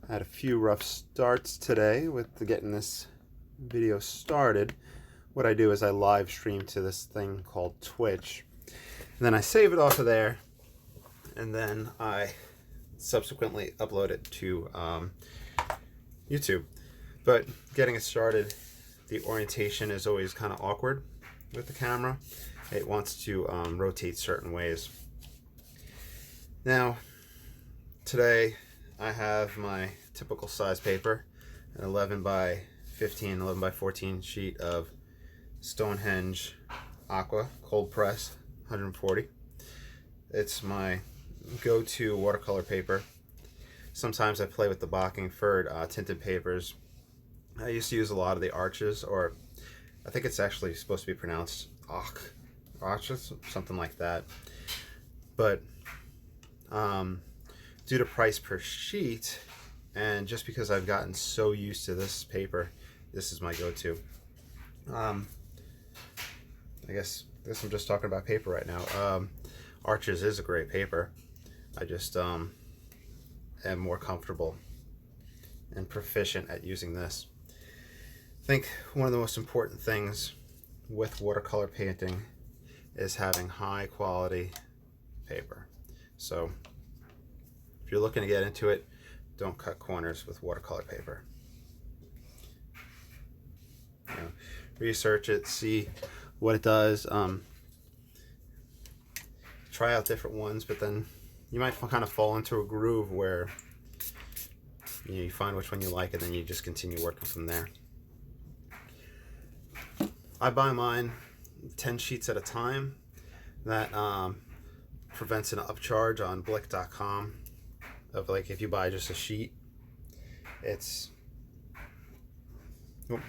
I had a few rough starts today with getting this video started. What I do is I live stream to this thing called Twitch, and then I save it off of there, and then I subsequently upload it to YouTube. But getting it started, the orientation is always kind of awkward with the camera. It wants to rotate certain ways. Now, today I have my typical size paper, an 11 by 15, 11 by 14 sheet of Stonehenge Aqua cold press 140. It's my go-to watercolor paper. Sometimes I play with the Bockingford tinted papers. I used to use a lot of the Arches, or I think it's actually supposed to be pronounced Arches, something like that. But due to price per sheet, and just because I've gotten so used to this paper, this is my go-to. I guess I'm just talking about paper right now. Arches is a great paper. I just am more comfortable and proficient at using this. I think one of the most important things with watercolor painting is having high quality paper. So if you're looking to get into it, don't cut corners with watercolor paper. You know, research it, see what it does. Try out different ones, but then you might kind of fall into a groove where you find which one you like, and then you just continue working from there. I buy mine 10 sheets at a time. That prevents an upcharge on blick.com of, like, if you buy just a sheet, it's, oh,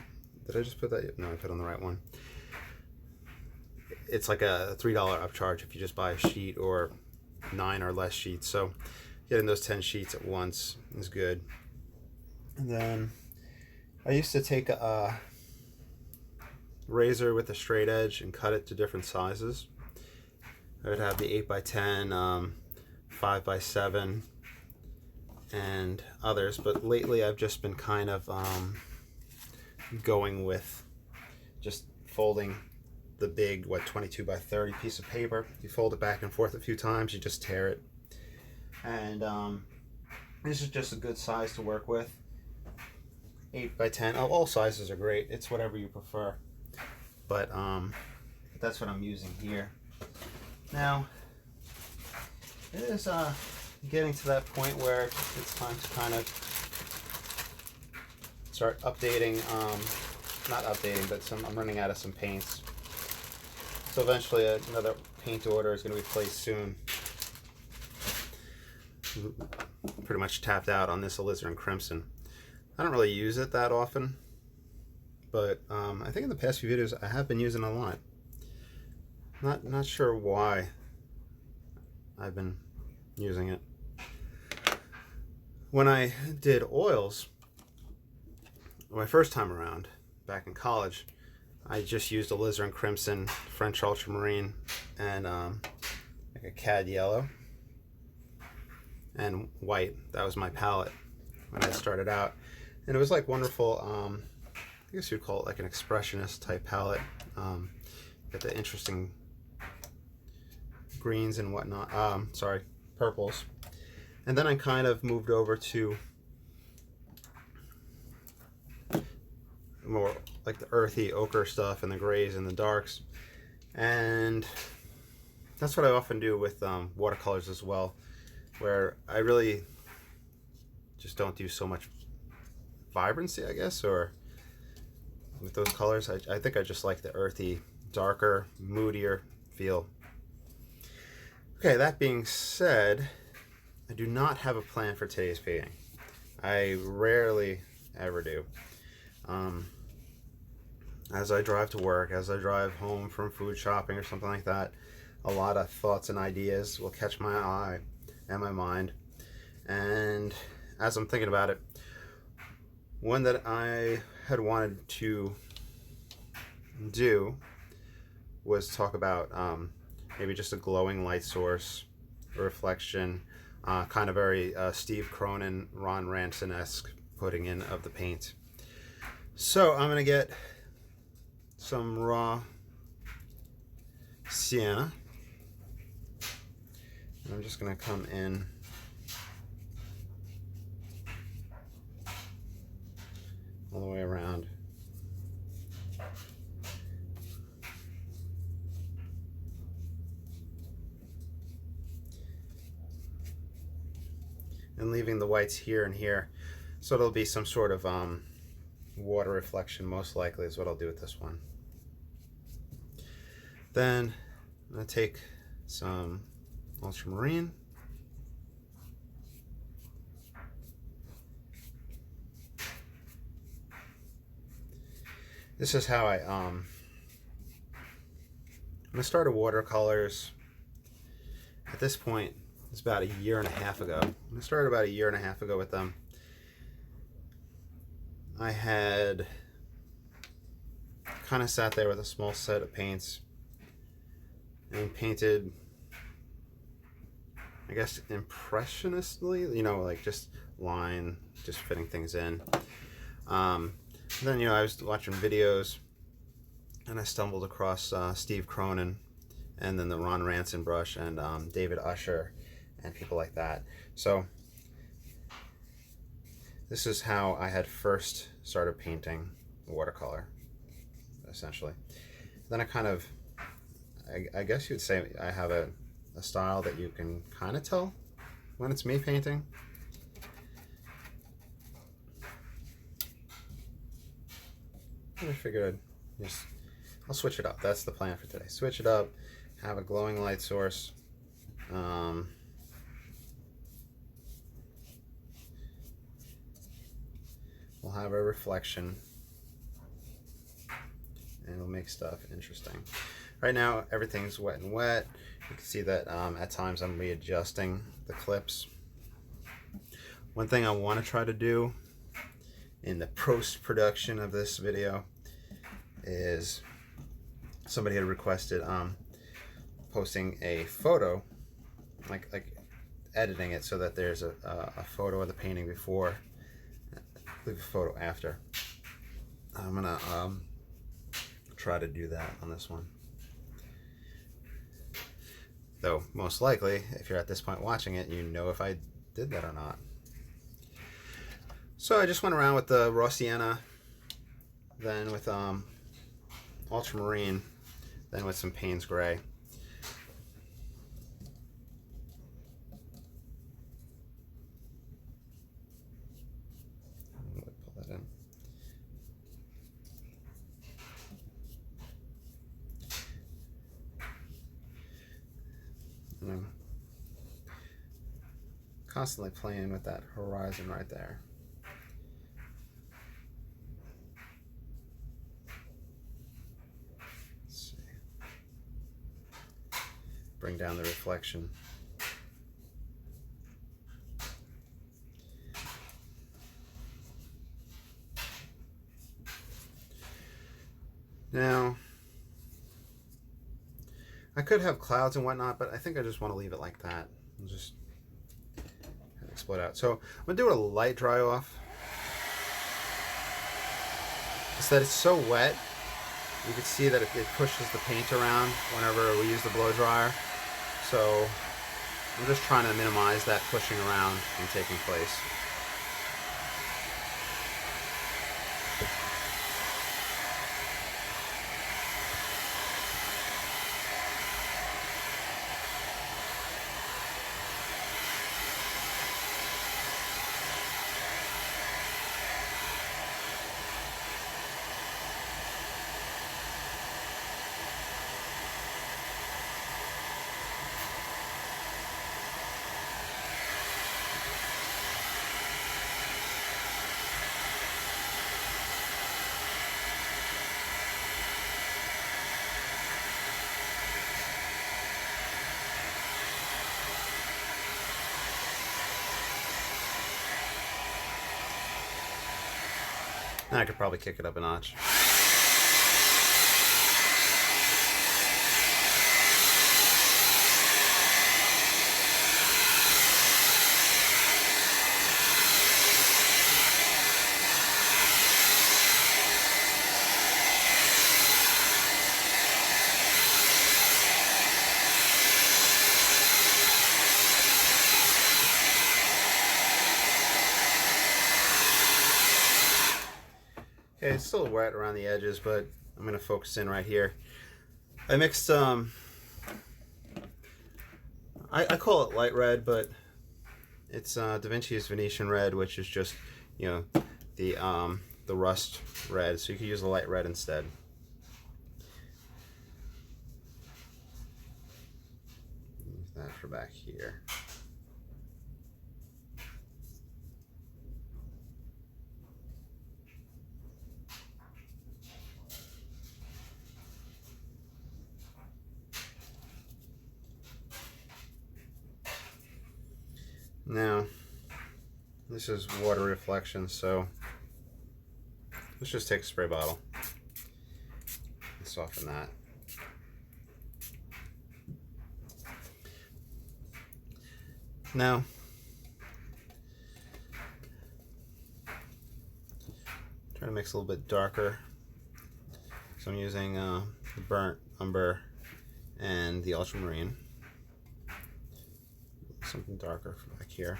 did I just put that? No, I put on the right one. It's like a $3 upcharge if you just buy a sheet or 9 or less sheets. So getting those 10 sheets at once is good. And then I used to take a razor with a straight edge and cut it to different sizes. I would have the 8x10, 5x7, and others, but lately I've just been kind of going with just folding the big 22x30 piece of paper. You fold it back and forth a few times, you just tear it, and this is just a good size to work with. 8x10, all sizes are great, it's whatever you prefer, but that's what I'm using here. Now it is getting to that point where it's time to kind of start updating, not updating, but I'm running out of some paints. So eventually another paint order is going to be placed soon. Pretty much tapped out on this alizarin crimson. I don't really use it that often, but I think in the past few videos I have been using it a lot. Not sure why I've been using it. When I did oils, my first time around, back in college, I just used alizarin crimson, French ultramarine, and like a cad yellow, and white. That was my palette when I started out. And it was like wonderful, I guess you'd call it like an expressionist type palette. Got the interesting greens and whatnot, purples. And then I kind of moved over to more like the earthy ochre stuff and the grays and the darks. And that's what I often do with watercolors as well, where I really just don't do so much vibrancy, I guess, or with those colors. I think I just like the earthy, darker, moodier feel. Okay, that being said, I do not have a plan for today's painting. I rarely ever do. As I drive to work, as I drive home from food shopping or something like that, a lot of thoughts and ideas will catch my eye and my mind. And as I'm thinking about it, one that I had wanted to do was talk about maybe just a glowing light source, a reflection Kind of very Steve Cronin, Ron Ranson-esque putting in of the paint. So I'm going to get some raw Sienna. And I'm just going to come in all the way around. And leaving the whites here and here. So it'll be some sort of water reflection, most likely, is what I'll do with this one. Then I'm going to take some Ultramarine. This is how I'm going to start watercolors. At this point, it's about a year and a half ago. I started about a year and a half ago with them. I had kind of sat there with a small set of paints and painted, I guess, impressionistly, you know, like just line, just fitting things in. Then, you know, I was watching videos and I stumbled across Steve Cronin and then the Ron Ranson brush and David Usher and people like that. So this is how I had first started painting watercolor, essentially. Then I kind of, I guess you'd say I have a style that you can kind of tell when it's me painting. I figured I'll switch it up. That's the plan for today. Switch it up, have a glowing light source. We'll have a reflection and it'll make stuff interesting. Right now everything's wet and wet. You can see that at times I'm readjusting the clips. One thing I want to try to do in the post-production of this video is somebody had requested posting a photo, like editing it so that there's a photo of the painting before, leave a photo after. I'm gonna try to do that on this one. Though most likely, if you're at this point watching it, you know if I did that or not. So I just went around with the raw Sienna, then with Ultramarine, then with some Payne's Gray. Pull that in. And I'm constantly playing with that horizon right there. Bring down the reflection. Now, I could have clouds and whatnot, but I think I just want to leave it like that and just have it split out. So I'm gonna do a light dry off. It's that it's so wet, you can see that it pushes the paint around whenever we use the blow dryer. So I'm just trying to minimize that pushing around from taking place. I could probably kick it up a notch. Okay, it's still wet around the edges, but I'm gonna focus in right here. I mixed I call it light red, but it's Da Vinci's Venetian red, which is just, you know, the rust red, so you could use the light red instead. Use that for back here. Now, this is water reflection, so let's just take a spray bottle and soften that. Now, try to mix a little bit darker. So I'm using the burnt umber and the ultramarine. Something darker from back here.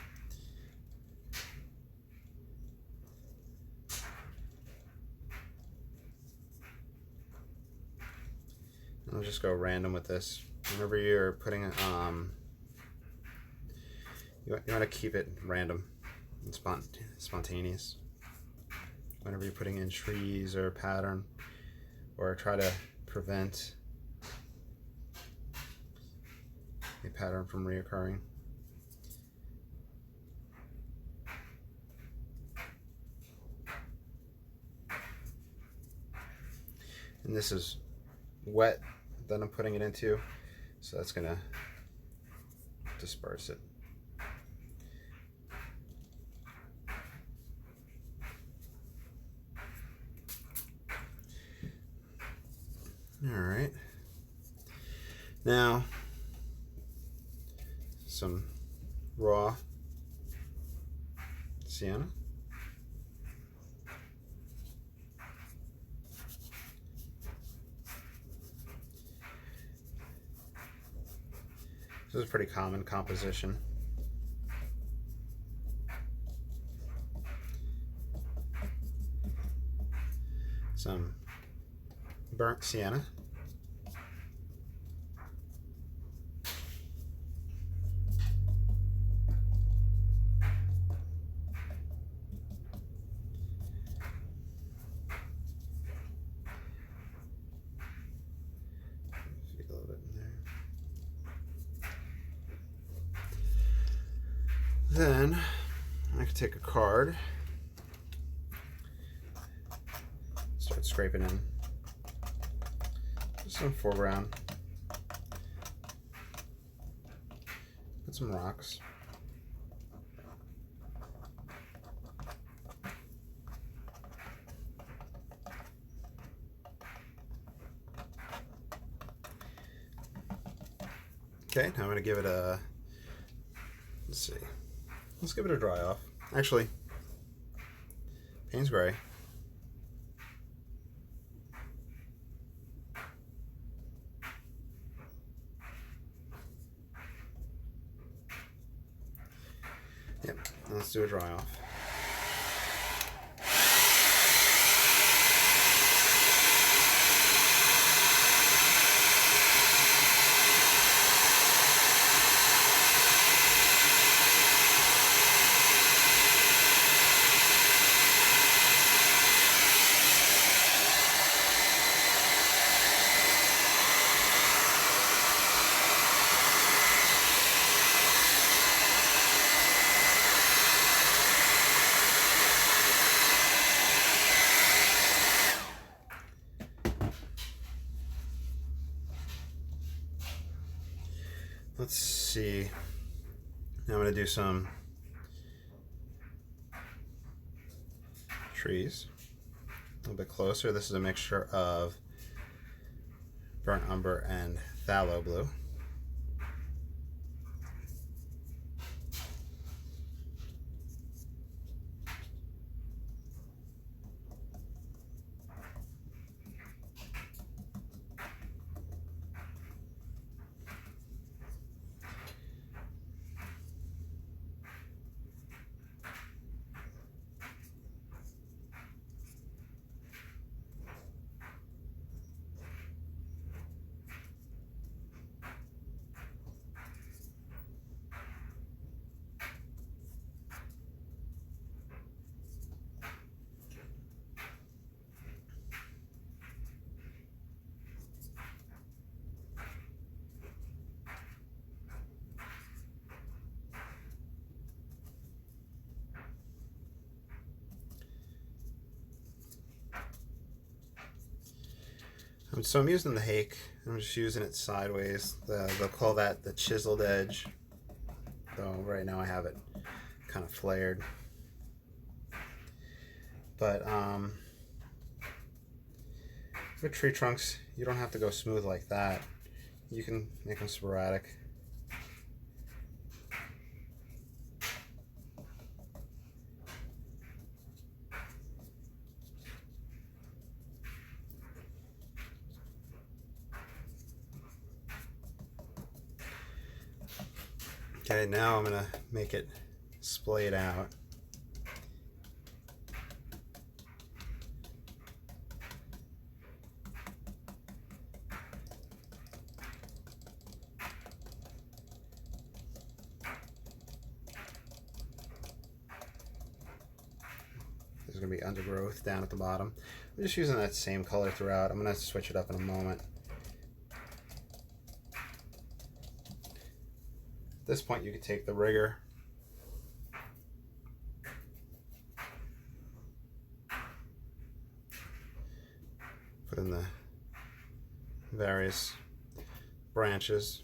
I'll just go random with this. Whenever you're putting it, you want to keep it random and spontaneous. Whenever you're putting in trees or pattern, or try to prevent a pattern from reoccurring. And this is wet that I'm putting it into, so that's gonna disperse it. All right, now some raw sienna. This is a pretty common composition. Some burnt sienna. A little bit in there. Then I could take a card, start scraping in just some foreground, put some rocks. Okay, now I'm going to give it a, let's see. Let's give it a dry off. Actually, Payne's Gray. Yep, let's do a dry off. Let's see. Now I'm going to do some trees a little bit closer. This is a mixture of burnt umber and phthalo blue. So I'm using the hake. I'm just using it sideways. They'll call that the chiseled edge. Though right now I have it kind of flared. But with tree trunks, you don't have to go smooth like that. You can make them sporadic. Okay, now I'm gonna make it splayed out. There's gonna be undergrowth down at the bottom. I'm just using that same color throughout. I'm gonna switch it up in a moment. At this point, you could take the rigger, put in the various branches.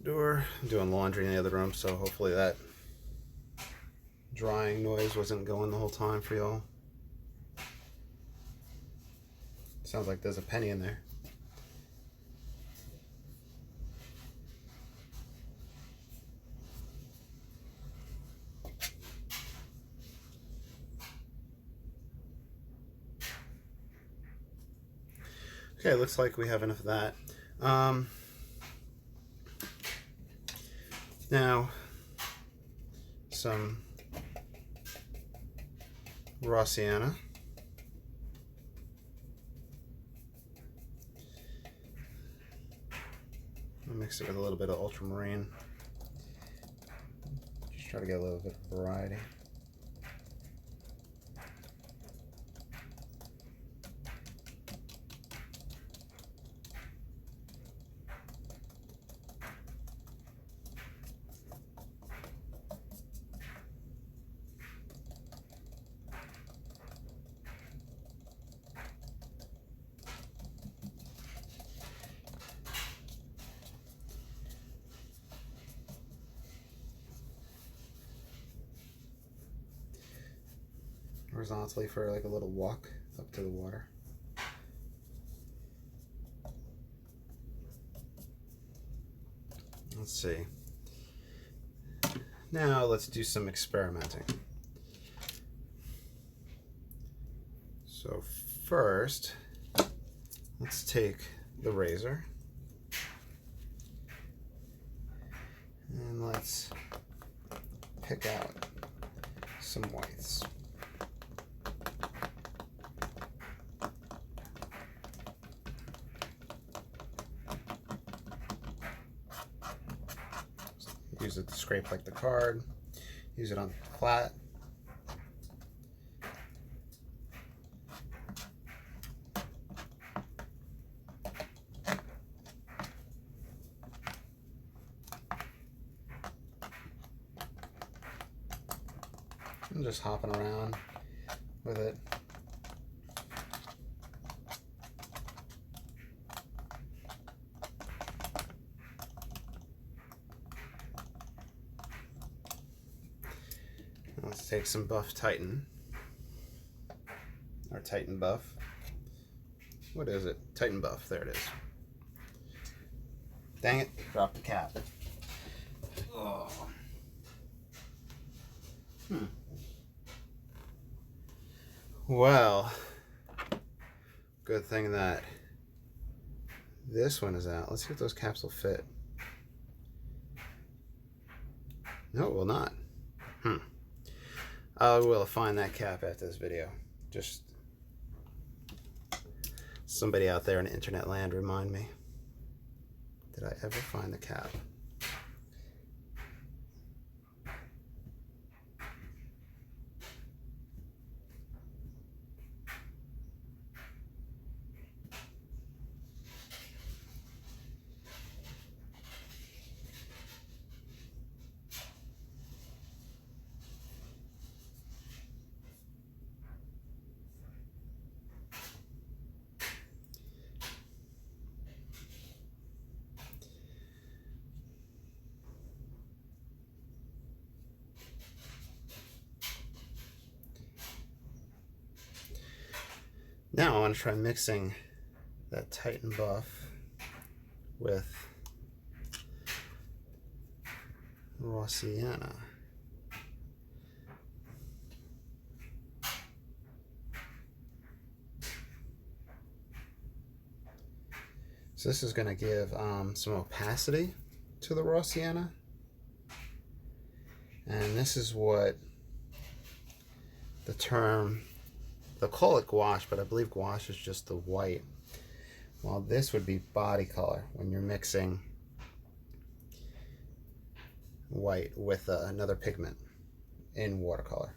Door. I'm doing laundry in the other room, so hopefully that drying noise wasn't going the whole time for y'all. Sounds like there's a penny in there. Okay, looks like we have enough of that. Now, some raw Sienna. I'll mix it with a little bit of Ultramarine. Just try to get a little bit of variety. Horizontally for like a little walk up to the water. Let's see. Now let's do some experimenting. So first, let's take the razor and let's pick out some whites. Use it to scrape like the card. Use it on flat. I'm just hopping around with it. Let's take some Buff Titan, or Titan Buff. What is it? Titan Buff, there it is. Dang it, dropped the cap. Oh. Well, good thing that This one is out. Let's see if those caps will fit. No, it will not. I will find that cap after this video. Just somebody out there in internet land remind me. Did I ever find the cap? Now I want to try mixing that Titan Buff with raw Sienna. So this is going to give some opacity to the raw Sienna. And this is what the term, they'll call it gouache, but I believe gouache is just the white. While this would be body color when you're mixing white with another pigment in watercolor.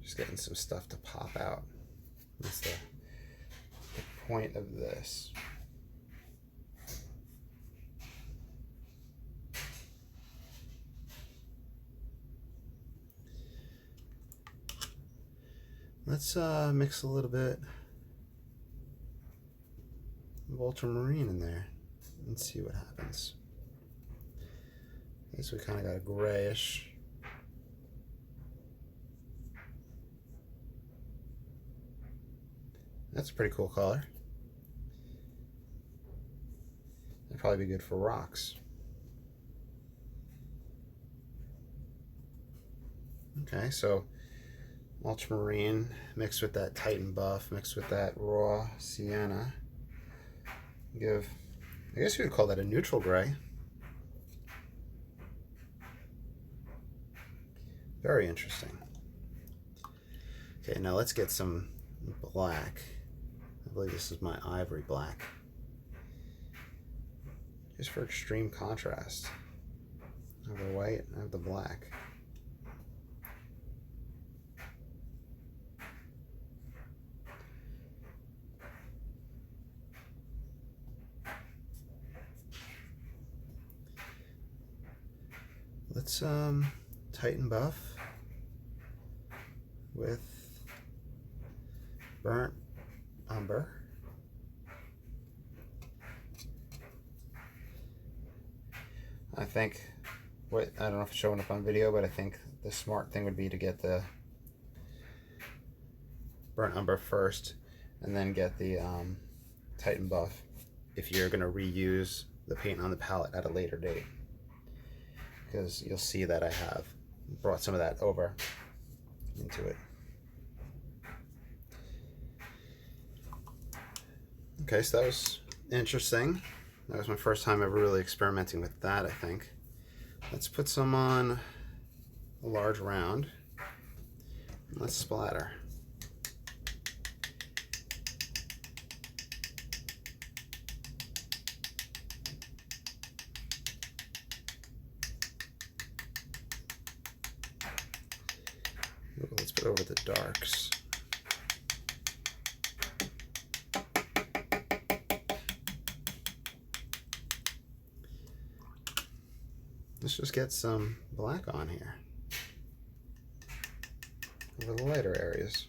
Just getting some stuff to pop out. That's the point of this. Let's mix a little bit of Ultramarine in there and see what happens. I guess we kind of got a grayish. That's a pretty cool color. That'd probably be good for rocks. Okay, so Mulchmarine mixed with that Titan Buff, mixed with that raw Sienna. I guess you would call that a neutral gray. Very interesting. Okay, now let's get some black. I believe this is my ivory black. Just for extreme contrast. I have the white, I have the black. Let's Titan Buff with burnt umber. I think, I don't know if it's showing up on video, but I think the smart thing would be to get the burnt umber first and then get the Titan Buff if you're going to reuse the paint on the palette at a later date. Because you'll see that I have brought some of that over into it. Okay, so that was interesting. That was my first time ever really experimenting with that, I think. Let's put some on a large round. Let's splatter. Let's put over the darks. Let's just get some black on here over the lighter areas.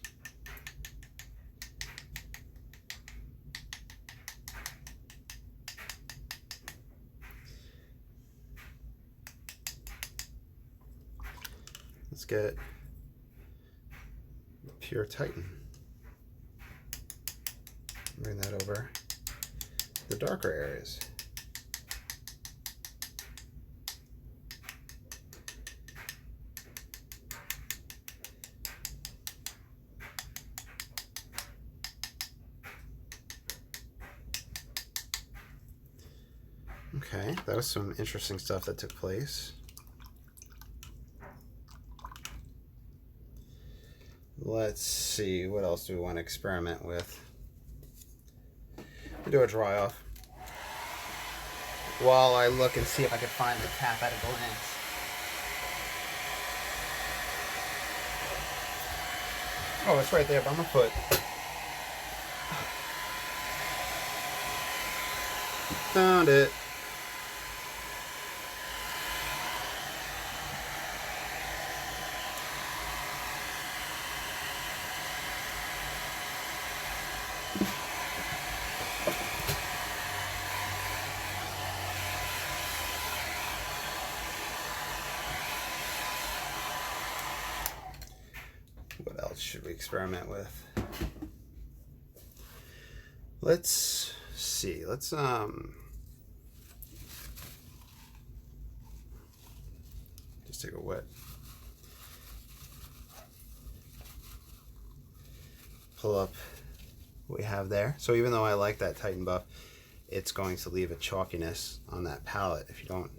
Let's get pure Titan. Bring that over the darker areas. Okay, that was some interesting stuff that took place. Let's see, what else do we want to experiment with? We'll do a dry off while I look and see if I can find the cap at a glance. Oh, it's right there by my foot. Found it. What else should we experiment with? Let's see. Let's just take a wet. Pull up what we have there. So even though I like that Titan buff, it's going to leave a chalkiness on that palette if you don't,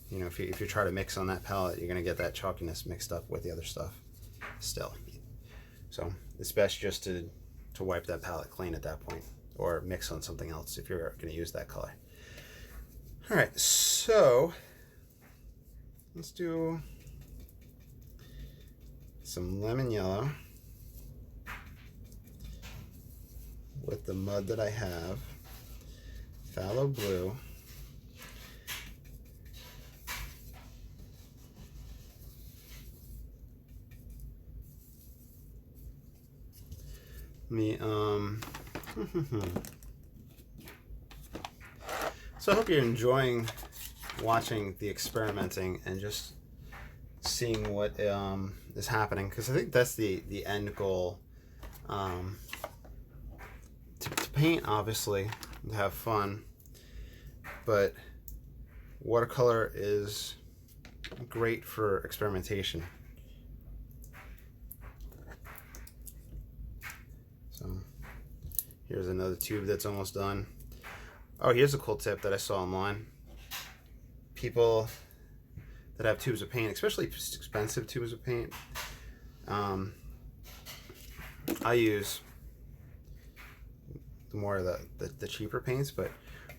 you know, if you try to mix on that palette, you're going to get that chalkiness mixed up with the other stuff still. So it's best just to wipe that palette clean at that point, or mix on something else if you're going to use that color. All right, so let's do some lemon yellow with the mud that I have, phthalo blue, So I hope you're enjoying watching the experimenting and just seeing what is happening, because I think that's the end goal. To paint, obviously, to have fun, but watercolor is great for experimentation. So here's another tube that's almost done. Oh, here's a cool tip that I saw online. People that have tubes of paint, especially expensive tubes of paint, I use more of the cheaper paints, but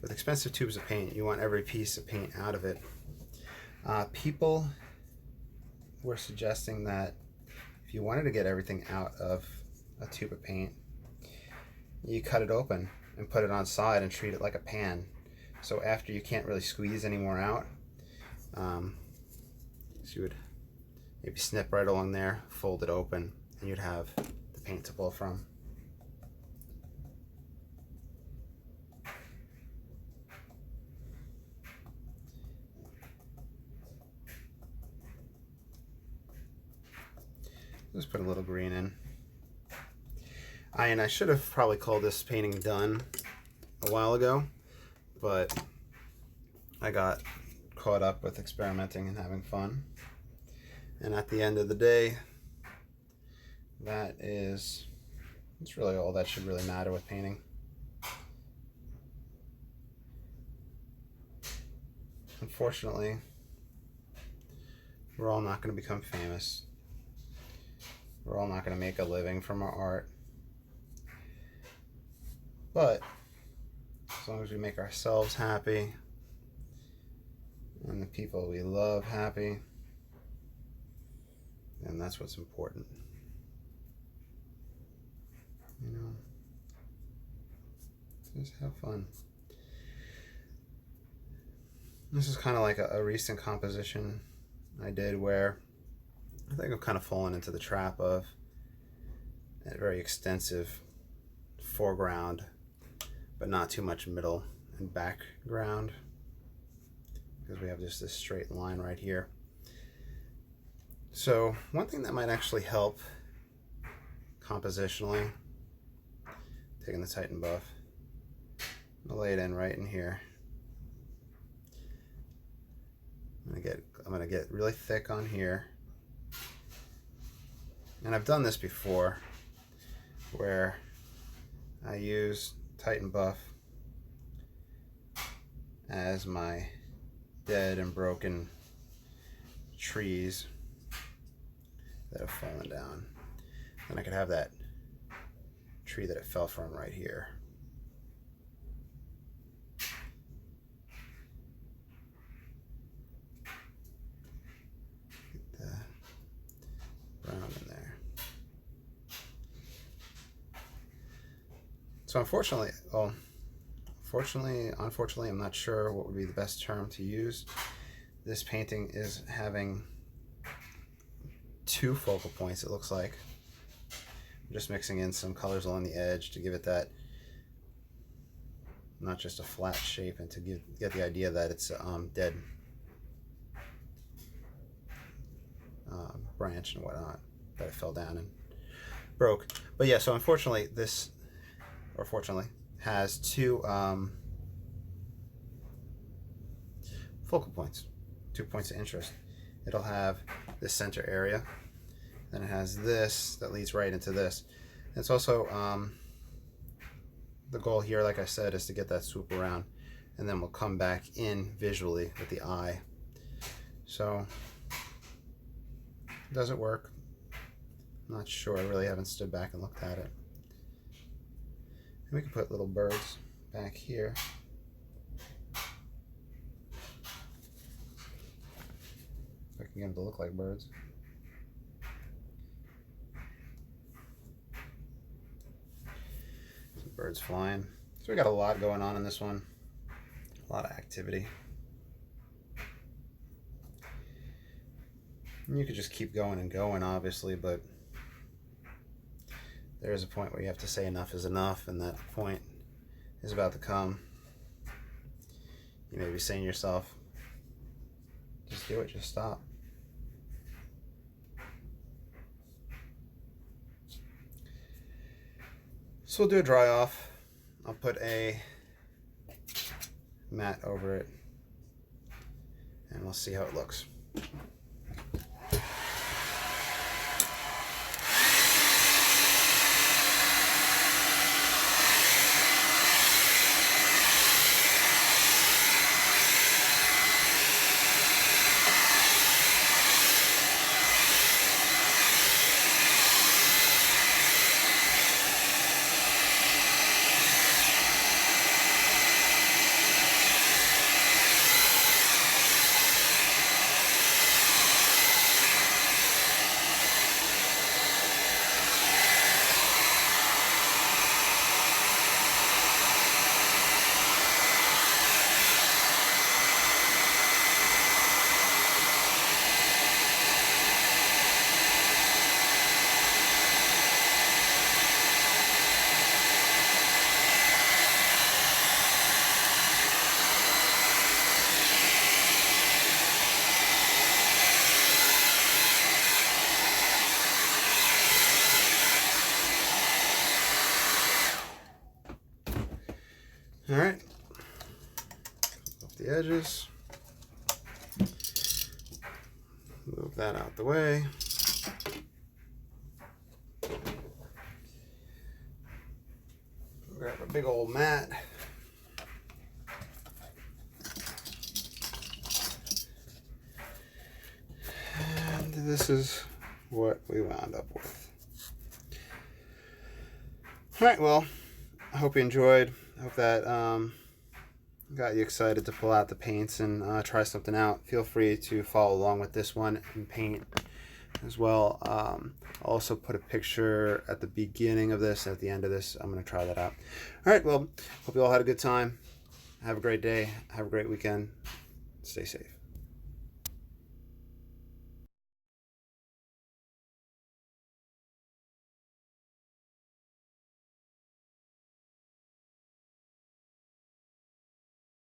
with expensive tubes of paint, you want every piece of paint out of it. People were suggesting that if you wanted to get everything out of a tube of paint, you cut it open and put it on side and treat it like a pan. So after you can't really squeeze any more out, so you would maybe snip right along there, fold it open, and you'd have the paint to pull from. Let's put a little green in. I should have probably called this painting done a while ago, but I got caught up with experimenting and having fun. And at the end of the day, it's really all that should really matter with painting. Unfortunately, we're all not going to become famous. We're all not going to make a living from our art. But as long as we make ourselves happy and the people we love happy, then that's what's important. You know, just have fun. This is kind of like a recent composition I did where I think I've kind of fallen into the trap of a very extensive foreground, but not too much middle and background, because we have just this straight line right here. So one thing that might actually help compositionally, taking the Titan buff, I'm gonna lay it in right in here. I'm gonna get really thick on here. And I've done this before where I use Titan buff as my dead and broken trees that have fallen down. And I could have that tree that it fell from right here. Get the brown in there. So unfortunately, I'm not sure what would be the best term to use. This painting is having 2 focal points, it looks like. I'm just mixing in some colors along the edge to give it that, not just a flat shape, and to get the idea that it's a dead branch and whatnot that it fell down and broke. But yeah, so unfortunately this, or fortunately, has 2 focal points, 2 points of interest. It'll have this center area, then it has this that leads right into this. And it's also the goal here, like I said, is to get that swoop around, and then we'll come back in visually with the eye. So does it work? I'm not sure. I really haven't stood back and looked at it. And we can put little birds back here. If I can get them to look like birds. Some birds flying. So we got a lot going on in this one. A lot of activity. And you could just keep going and going, obviously, but there is a point where you have to say enough is enough, and that point is about to come. You may be saying to yourself, just do it, just stop. So we'll do a dry off. I'll put a mat over it, and we'll see how it looks. All right, off the edges, move that out the way. Grab a big old mat. And this is what we wound up with. All right, well, I hope you enjoyed. I hope that got you excited to pull out the paints and try something out. Feel free to follow along with this one and paint as well. I'll also put a picture at the beginning of this and at the end of this. I'm going to try that out. All right, well, hope you all had a good time. Have a great day. Have a great weekend. Stay safe.